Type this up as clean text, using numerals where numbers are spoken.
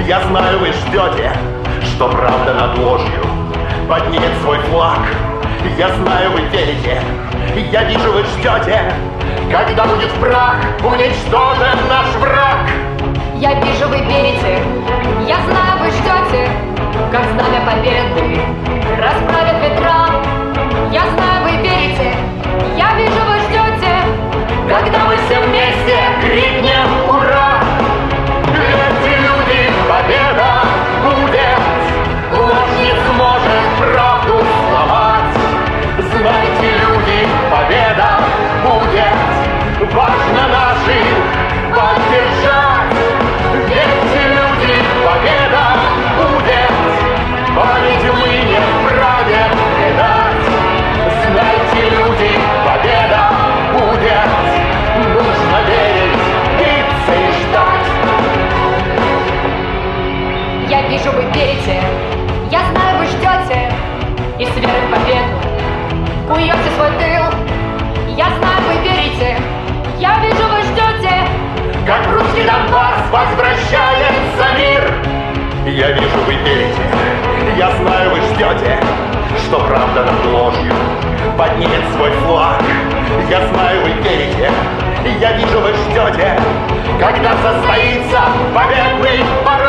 Я знаю, вы ждете, что правда над ложью поднимет свой флаг. Я знаю, вы верите, я вижу, вы ждете, когда будет в прах уничтожен наш враг. Я вижу, вы верите, я знаю, вы ждете, как знамя победы расправит ветра. Я знаю, вы верите, я вижу, вы ждете, Когда мы все вместе крикнем «Ура!» Верьте, люди, победа будет! Ложь не сможет правду сломать. Знайте, люди, победа будет! Важно наших поддержать. Верьте, люди, победа будет! Память мы не вправе предать. Знайте, люди, победа будет! Нужно верить, биться и ждать. я вижу, вы верите, я знаю, вы ждете, и с верой в победу куете свой тыл. Я знаю, вы верите, я вижу, вы ждете, Как в русский Донбасс возвращается мир. Я вижу, вы верите, я знаю, вы ждете, что правда над ложью поднимет свой флаг. Я знаю, вы верите, я вижу, вы ждете, когда состоится победный парад.